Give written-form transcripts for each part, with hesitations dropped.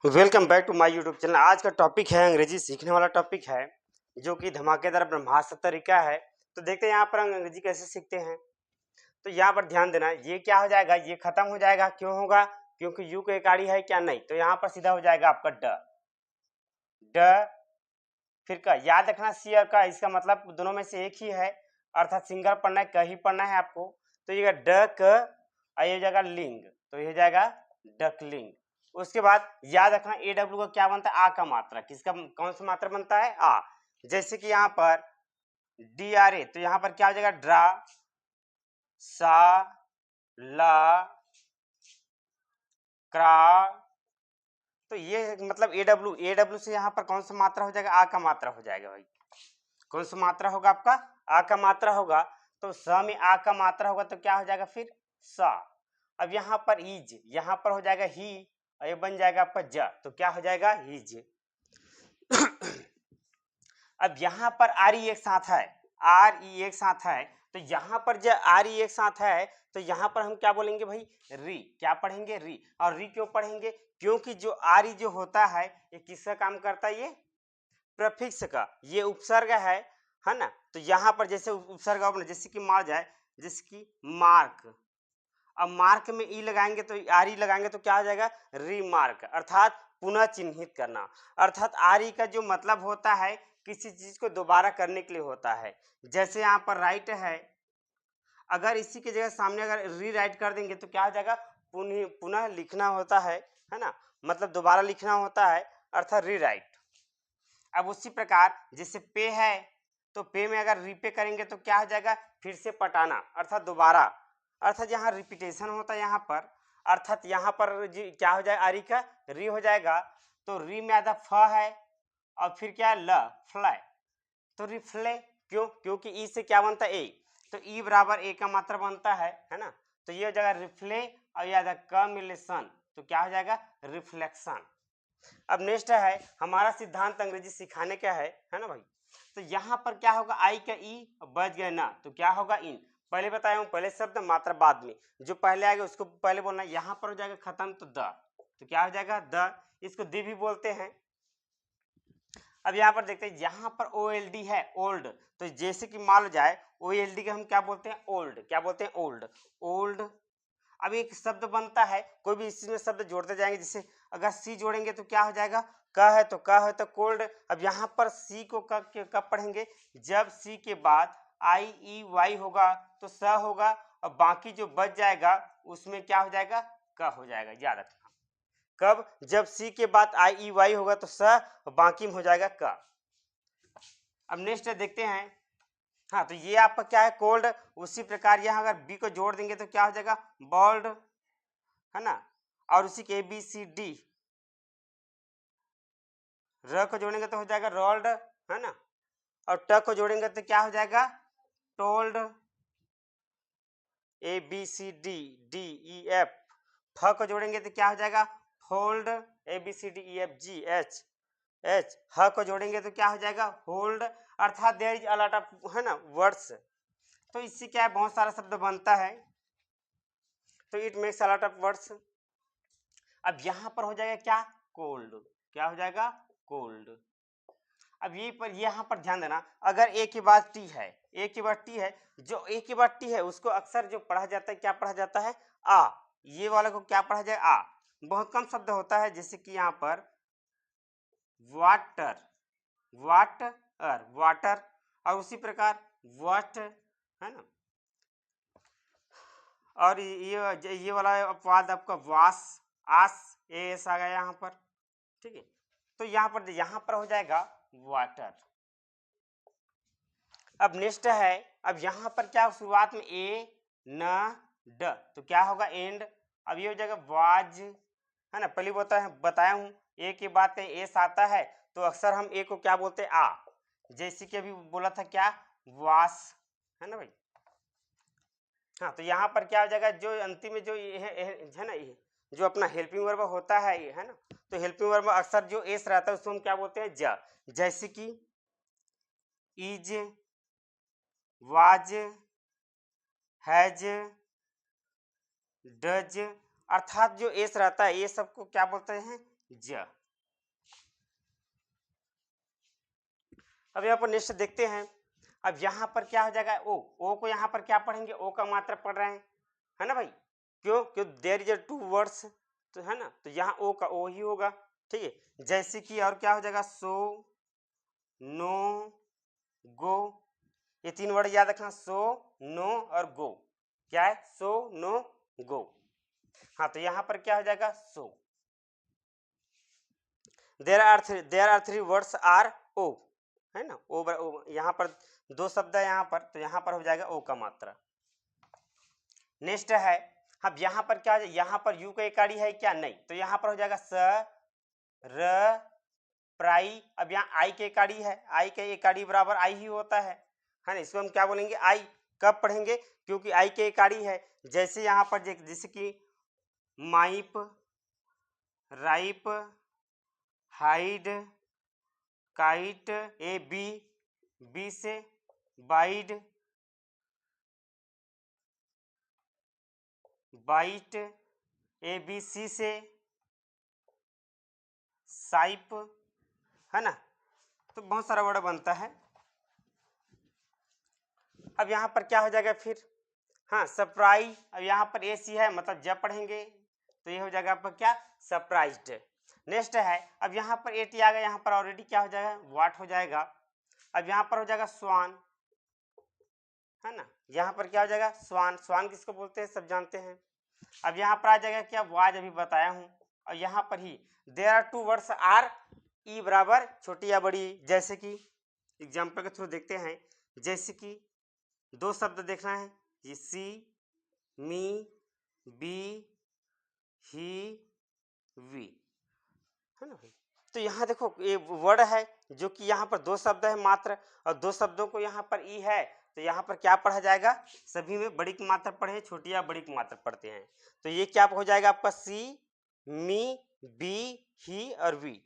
Welcome back to my YouTube channel. आज का topic है अंग्रेजी सीखने वाला टॉपिक है जो कि धमाकेदार ब्रह्मास्त्र तरीका है। तो देखते हैं यहाँ पर अंग्रेजी कैसे सीखते हैं। तो यहाँ पर ध्यान देना, ये क्या हो जाएगा, ये खत्म हो जाएगा। क्यों होगा? क्योंकि यू के गाड़ी है क्या? नहीं। तो यहाँ पर सीधा हो जाएगा आपका ड ड, फिर का। याद रखना सी और का, इसका मतलब दोनों में से एक ही है, अर्थात सिंगल पढ़ना है, क ही पढ़ना है आपको। तो ये ड क, ये हो जाएगा लिंग, तो ये हो जाएगा डकलिंग। उसके बाद याद रखना ए डब्ल्यू का क्या बनता है? आ का मात्रा। किसका, कौन सा मात्रा बनता है? आ। जैसे कि यहाँ पर डी आर ए, तो यहाँ पर क्या हो जाएगा? ड्रा, सा, ला, क्रा। तो ये मतलब ए डब्ल्यू से यहाँ पर कौन सा मात्रा हो जाएगा? आ का मात्रा हो जाएगा भाई। कौन सा मात्रा होगा आपका? आ का मात्रा होगा। तो स में आ का मात्रा होगा तो क्या हो जाएगा फिर? सा। अब यहाँ पर इज, यहाँ पर हो जाएगा ही, और ये बन जाएगा आपका ज, तो क्या हो जाएगा? हिज। अब यहाँ पर आर ई एक साथ है, आर ई एक साथ है, तो यहाँ पर जब आर ई एक साथ है तो यहाँ पर हम क्या बोलेंगे भाई? री। क्या पढ़ेंगे? री। और री क्यों पढ़ेंगे? क्योंकि जो आर ई जो होता है ये किसका काम करता है? ये प्रफिक्स का, ये उपसर्ग है ना। तो यहाँ पर जैसे उपसर्ग अपने, जैसे कि मार जाए, जैसे कि मार्क। अब मार्क में ई लगाएंगे तो आर ई लगाएंगे तो क्या हो जाएगा? रीमार्क, अर्थात पुनः चिन्हित करना। अर्थात आर ई का जो मतलब होता है किसी चीज को दोबारा करने के लिए होता है। जैसे यहाँ पर राइट है, अगर इसी की जगह सामने अगर री राइट कर देंगे तो क्या हो जाएगा? पुनः पुनः लिखना होता है ना, मतलब दोबारा लिखना होता है, अर्थात री राइट। अब उसी प्रकार जैसे पे है, तो पे में अगर रीपे करेंगे तो क्या हो जाएगा? फिर से पटाना, अर्थात दोबारा, अर्थात यहाँ रिपीटेशन होता है यहाँ पर, अर्थात यहाँ पर क्या हो जाएगा? आरी का री हो जाएगा। तो री में आधा फ है और फिर क्या? ल, फ्लाई। तो रिफ्ले। क्यों? क्योंकि ई से क्या बनता है? ए। तो ई बराबर ए का मात्रा बनता है ना। तो ये हो जाएगा रिफ्ले, और ये आधा कम्युलेशन, तो क्या हो जाएगा? रिफ्लेक्शन। अब नेक्स्ट है हमारा सिद्धांत अंग्रेजी सिखाने का है ना भाई। तो यहाँ पर क्या होगा? आई का ई बच गए ना, तो क्या होगा? इन। पहले बताया हूँ, पहले शब्द मात्रा बाद में, जो पहले आएगा उसको पहले बोलना। यहाँ पर हो जाएगा खत्म तो द, तो क्या हो जाएगा? द। इसको दी भी बोलते हैं। अब यहाँ पर देखते हैं, यहाँ पर ओ एल डी है, ओल्ड। तो जैसे कि मान लो जाए ओ एल डी का हम क्या बोलते हैं? ओल्ड। क्या बोलते हैं? Old, old. अब एक शब्द बनता है, कोई भी इसमें शब्द जोड़ते जाएंगे, जैसे अगर सी जोड़ेंगे तो क्या हो जाएगा? क है तो क है तो कोल्ड। अब यहाँ पर सी को कब पढ़ेंगे? जब सी के बाद आई ई वाई होगा तो स होगा, और बाकी जो बच जाएगा उसमें क्या हो जाएगा? क हो जाएगा। याद रखना कब? जब सी के बाद आई ई वाई होगा तो स, बाकी में हो जाएगा क। अब नेक्स्ट देखते हैं। हाँ, तो ये आपका क्या है? कोल्ड। उसी प्रकार यहाँ अगर बी को जोड़ देंगे तो क्या हो जाएगा? बॉल्ड, है ना। और उसी के बी सी डी, र को जोड़ेंगे तो हो जाएगा रोल्ड, है ना। और ट को जोड़ेंगे तो क्या हो जाएगा? Told. A B C D, D E F. फ को जोड़ेंगे तो क्या हो जाएगा? Fold. A B C D E F G H, H. ह को जोड़ेंगे तो क्या हो जाएगा? होल्ड। अर्थात there is a lot of, है ना, वर्ड्स। तो इससे क्या है? बहुत सारा शब्द बनता है, तो it makes a lot of words. अब यहाँ पर हो जाएगा क्या? कोल्ड। क्या हो जाएगा? कोल्ड। अब ये पर यहाँ पर ध्यान देना, अगर ए के बाद टी है, ए के बाद टी है, जो ए के बाद टी है उसको अक्सर जो पढ़ा जाता है, क्या पढ़ा जाता है? आ। ये वाले को क्या पढ़ा जाए? आ। बहुत कम शब्द होता है, जैसे कि यहाँ पर वाटर, वाटर, वाटर। और उसी प्रकार वाट, है ना। और ये वाला अपवाद आपका वास, आस, एस आ गया यहाँ पर, ठीक है। तो यहाँ पर हो जाएगा वाटर। अब नेक्स्ट है, अब यहाँ पर क्या शुरुआत में ए न ड, तो क्या होगा? एंड। अब ये हो जाएगा वाज, है ना। पहले बताया हूँ, ए के बाद कहीं एस आता है तो अक्सर हम ए को क्या बोलते हैं? आ। जैसे कि अभी बोला था क्या? वास, है ना भाई। हाँ, तो यहाँ पर क्या हो जाएगा? जो अंतिम में जो ये है ना, ये जो अपना हेल्पिंग वर्ब होता है ना, तो हेल्पिंग वर्ब अक्सर जो एस रहता है उसको हम क्या बोलते हैं? ज। जैसे कि इज, वाज, हैज, डज। अर्थात जो एस रहता है ये सबको क्या बोलते हैं? ज। अब यहाँ पर नेक्स्ट देखते हैं। अब यहाँ पर क्या हो जाएगा, ओ को यहाँ पर क्या पढ़ेंगे, ओ का मात्रा पढ़ रहे हैं, है ना भाई। क्यों, क्यों देयर इज 2 वर्ड्स, तो है ना, तो यहाँ ओ का ओ ही होगा, ठीक है। जैसे कि और क्या हो जाएगा, सो, नो, गो, ये 3 वर्ड याद रखना, सो, नो और गो। क्या है, सो, नो, गो। हाँ, तो यहाँ पर क्या हो जाएगा, so. There are 3 words R O, है ना, ओ यहाँ पर 2 शब्द है यहाँ पर, तो यहाँ पर हो जाएगा ओ का मात्रा। नेक्स्ट है, अब यहाँ पर क्या हो जाएगा, यहाँ पर यू का इकाड़ी है क्या, नहीं, तो यहाँ पर हो जाएगा स, र, प्राई। अब यहाँ आई के इकाड़ी है, आई के इकाड़ी बराबर आई ही होता है ना, इसको हम क्या बोलेंगे, आई। कब पढ़ेंगे, क्योंकि आई के इकाड़ी है। जैसे यहाँ पर जैसे कि माइप, ripe, hide, kite, A B, B से bide, bite, A B C से साइप, है ना, तो बहुत सारा वर्ड बनता है। अब यहाँ पर क्या हो जाएगा फिर, हाँ, सरप्राइज। अब यहाँ पर ए सी है, मतलब जब पढ़ेंगे तो ये हो जाएगा आपका क्या, सरप्राइज्ड। नेक्स्ट है, अब यहाँ पर ए टी आ गया, यहाँ पर ऑलरेडी क्या हो जाएगा, वाट हो जाएगा। अब यहाँ पर हो जाएगा स्वान, है ना, यहाँ पर क्या हो जाएगा, स्वान। स्वान किसको बोलते हैं, सब जानते हैं। अब यहाँ पर आ जाएगा क्या, वाज, अभी बताया हूँ। और यहाँ पर ही there are 2 words R E बराबर छोटी या बड़ी, जैसे कि एग्जाम्पल के थ्रू देखते हैं। जैसे कि 2 शब्द देखना है, ये सी, मी, बी, ही, वी, है ना भाई। तो यहाँ देखो ये वर्ड है जो कि यहाँ पर 2 शब्द है मात्र, और 2 शब्दों को यहाँ पर ई है, तो यहाँ पर क्या पढ़ा जाएगा, सभी में बड़ी की मात्रा पढ़े, छोटी या बड़ी की मात्रा पढ़ते हैं। तो ये क्या हो जाएगा आपका, सी, मी, बी, ही और वी।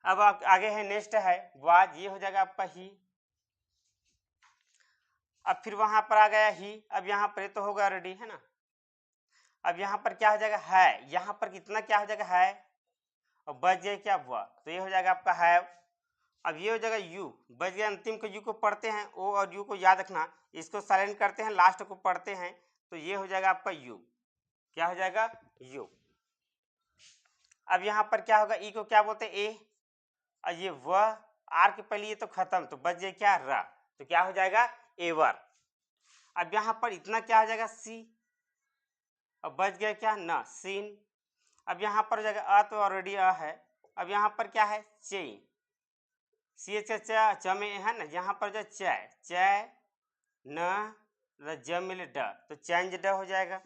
अब आप आगे है, नेक्स्ट है वाज, ये हो जाएगा आपका ही। अब फिर वहां पर आ गया ही, अब यहाँ पर तो होगा रेडी, है ना। अब यहाँ पर क्या हो जाएगा, है, यहाँ पर कितना क्या हो जाएगा, है, और बच गया क्या, हुआ, तो ये हो जाएगा आपका हैव। अब ये हो जाएगा यू, बच गया, अंतिम को यू को पढ़ते हैं, ओ और यू को याद रखना, इसको साइलेंट करते हैं, लास्ट को पढ़ते हैं, तो ये हो जाएगा आपका यू। क्या हो जाएगा, यू। अब यहाँ पर क्या होगा, ई को क्या बोलते हैं, ए, और ये व, आर के पहले ये तो खत्म, तो बच गया क्या, र, तो क्या हो जाएगा, एवर। अब यहाँ पर इतना क्या हो जाएगा, सी, अब बच गया क्या, न, सीन। अब यहाँ पर हो जाएगा अ, तो ऑलरेडी अ है। अब यहाँ पर क्या है, चेन, सी एच च में है ना, यहाँ पर जो चाय, चाय, न, ज मिले ड, तो चेंज ड हो जाएगा।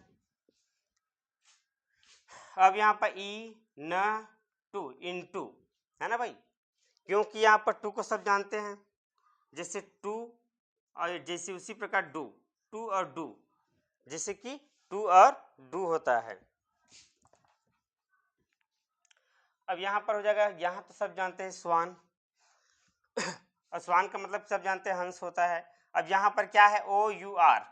अब यहाँ पर ई, न, टू, इन टू, है ना भाई, क्योंकि यहाँ पर टू को सब जानते हैं, जैसे टू, और जैसे उसी प्रकार डू, टू और डू, जैसे कि टू और डू होता है। अब यहाँ पर हो जाएगा, यहाँ तो सब जानते हैं स्वान, और स्वान का मतलब सब जानते हैं हंस होता है। अब यहाँ पर क्या है, ओ यू आर,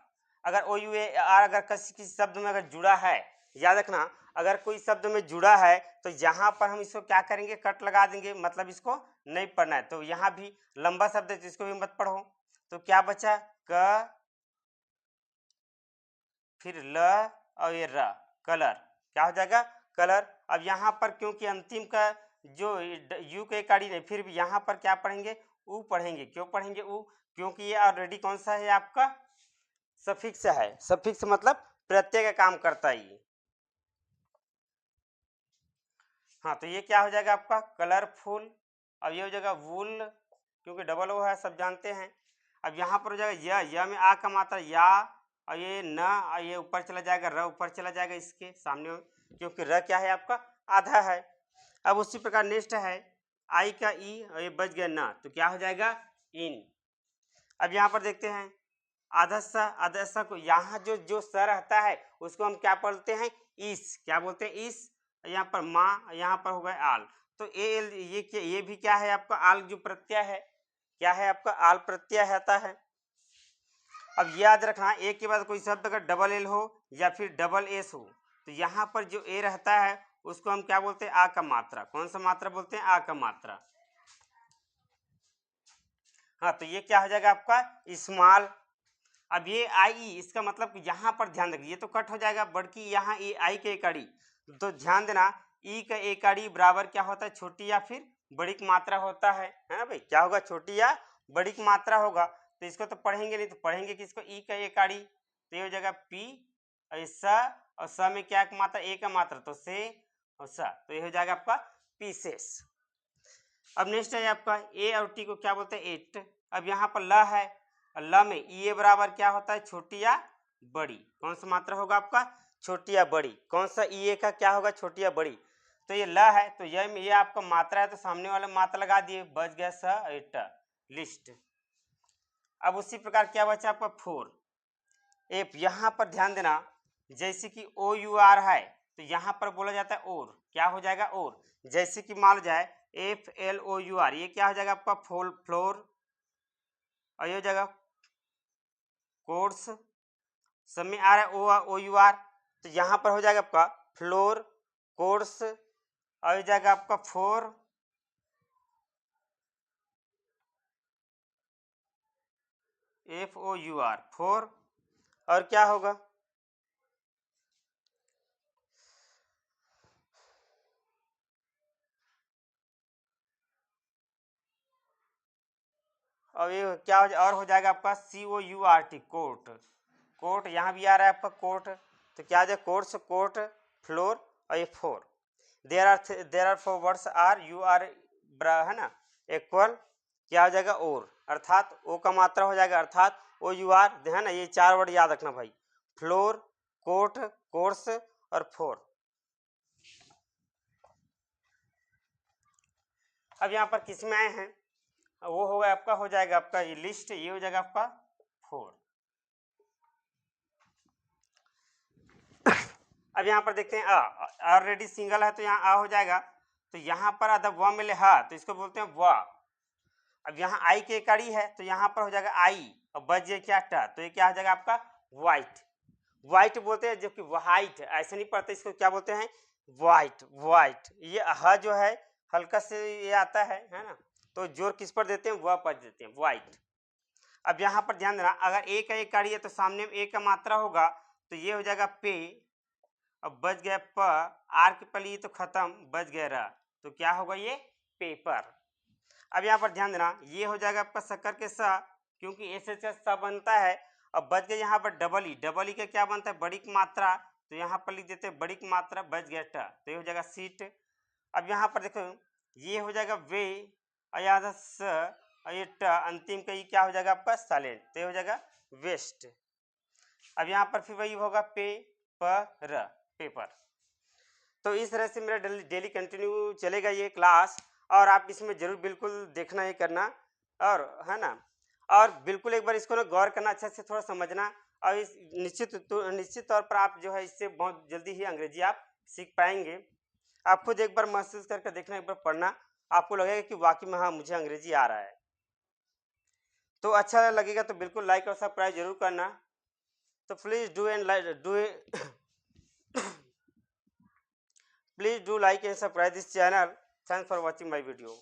अगर ओ यू आर अगर किसी शब्द में अगर जुड़ा है, याद रखना, अगर कोई शब्द में जुड़ा है तो यहाँ पर हम इसको क्या करेंगे, कट लगा देंगे, मतलब इसको नहीं पढ़ना है। तो यहाँ भी लंबा शब्द है तो इसको भी मत पढ़ो। तो क्या बचा, क, फिर ल, और ये र, कलर, क्या हो जाएगा, कलर। अब यहाँ पर क्योंकि अंतिम का जो यू के इकाड़ी नहीं, फिर भी यहाँ पर क्या पढ़ेंगे, ऊ पढ़ेंगे। क्यों पढ़ेंगे ऊ, क्योंकि ये ऑलरेडी कौन सा है आपका, सफिक्स है। सफिक्स मतलब प्रत्यय का काम करता है ये। हाँ, तो ये क्या हो जाएगा आपका, कलरफुल। अब ये हो जाएगा वुल, क्योंकि डबल ओ है, सब जानते हैं। अब यहाँ पर हो जाएगा य में आ का मात्रा या, और ये न, और ये ऊपर चला जाएगा, र ऊपर चला जाएगा इसके सामने में, क्योंकि र क्या है आपका, आधा है। अब उसी प्रकार नेक्स्ट है आई का ई, और ये बच गया न, तो क्या हो जाएगा, इन। अब यहाँ पर देखते हैं आधा को यहाँ जो जो स रहता है उसको हम क्या बोलते हैं, इस, क्या बोलते हैं, इस। यहाँ पर माँ, यहाँ पर हो गया आल, तो ये भी क्या है आपका, आल जो प्रत्यय है, क्या है आपका, आल प्रत्यय आता है। अब याद रखना, एक के बाद कोई शब्द अगर डबल एल हो या फिर डबल एस हो, तो यहाँ पर जो ए रहता है उसको हम क्या बोलते हैं, आ का मात्रा। कौन सा मात्रा बोलते हैं, आ का मात्रा। हाँ, तो ये क्या हो जाएगा आपका स्मॉल। अब ये आई, इसका मतलब कि यहाँ पर ध्यान रखिए, ये तो कट हो जाएगा, बल्कि यहाँ ए आई के एकड़ी, तो ध्यान देना ई का एकड़ी बराबर क्या होता है, छोटी या फिर बड़ी की मात्रा होता है ना भाई। क्या होगा, छोटी या बड़ी की मात्रा होगा। तो इसको तो पढ़ेंगे नहीं, तो पढ़ेंगे किसको, ई का एकड़ी। तो ये हो जाएगा पी ऐसा, और स में क्या की मात्रा, ए का मात्रा, तो से और सा, तो ये हो जाएगा आपका पीसेस। अब नेक्स्ट है आपका ए और टी को क्या बोलते हैं, एट। अब यहाँ पर ल है, ल में ई ए बराबर क्या होता है, छोटी या बड़ी। कौन सा मात्रा होगा आपका, छोटी या बड़ी। कौन सा ई ए का क्या होगा, छोटी या बड़ी। तो ये ल है, तो ये आपका मात्रा है, तो सामने वाला मात्रा लगा दिए, बच गया स एट लिस्ट। अब उसी प्रकार क्या बचा आपका फोर। एफ, यहाँ पर ध्यान देना, जैसे कि ओ यू आर है, तो यहाँ पर बोला जाता है और, क्या हो जाएगा और। जैसे कि मान जाए F L O U R, ये क्या हो जाएगा आपका फ्लोर, और ये हो जाएगा कोर्स। सब में आ रहा है ओ यू आर, तो यहाँ पर हो जाएगा आपका फ्लोर कोर्स, और हो जाएगा आपका four F O U R four. और क्या होगा, और ये क्या और हो जाएगा आपका C O U R T court. Court यहाँ भी आ रहा है आपका कोर्ट, तो क्या आ जाए कोर्स कोर्ट फ्लोर, और ये four. There are four words are U R है ना इक्वल, क्या हो जाएगा और, अर्थात ओ का मात्रा हो जाएगा, अर्थात ओ यू आर है ना। ये चार वर्ड याद रखना भाई, फ्लोर कोर्ट कोर्स और फोर। अब यहाँ पर किस में आए हैं, वो होगा आपका, हो जाएगा आपका ये लिस्ट, ये हो जाएगा आपका फोर। अब यहाँ पर देखते हैं आ, ऑलरेडी सिंगल है तो यहाँ आ हो जाएगा, तो यहाँ पर अदब व मिले हा, तो इसको बोलते हैं व। अब यहाँ आई की एकड़ी है, तो यहाँ पर हो जाएगा आई, और बच गया क्या टा, तो ये क्या हो जाएगा आपका व्हाइट। व्हाइट बोलते हैं, जबकि व्हाइट ऐसे नहीं पढ़ते, इसको क्या बोलते हैं, व्हाइट व्हाइट। ये ह जो है हल्का से ये आता है ना, तो जोर किस पर देते हैं, वह पर देते हैं, व्हाइट। अब यहाँ पर ध्यान देना, अगर ए का एकड़ी है तो सामने में ए का मात्रा होगा, तो ये हो जाएगा पे, अब बच गया प, आर के पली तो खत्म, बच गया र, तो क्या होगा ये पेपर। अब यहाँ पर ध्यान देना, ये हो जाएगा आपका शक्कर के स, क्योंकि ऐसे स बनता है। अब बच गया यहाँ पर डबल ई का क्या बनता है, बड़ी की मात्रा, तो यहाँ पर लिख देते हैं बड़ी की मात्रा, बच गया ट, तो ये हो जाएगा सीट। अब यहाँ पर देखो ये हो जाएगा वे, और यहाँ स, और ये ट अंतिम का ये क्या हो जाएगा आपका साइलेंट, तो ये हो जाएगा वेस्ट। अब यहाँ पर फिर वही होगा पे पर पेपर। तो इस तरह से मेरा डेली कंटिन्यू चलेगा ये क्लास, और आप इसमें जरूर बिल्कुल देखना ये करना, और है ना, और बिल्कुल एक बार इसको ना गौर करना, अच्छा से थोड़ा समझना, और इस निश्चित तौर पर आप जो है इससे बहुत जल्दी ही अंग्रेजी आप सीख पाएंगे। आप खुद एक बार महसूस करके देखना, एक बार पढ़ना, आपको लगेगा कि वाकई में हाँ मुझे अंग्रेजी आ रहा है। तो अच्छा लगेगा तो बिल्कुल लाइक और सब्सक्राइब जरूर करना। तो please please do like and subscribe this channel. Thanks for watching my video.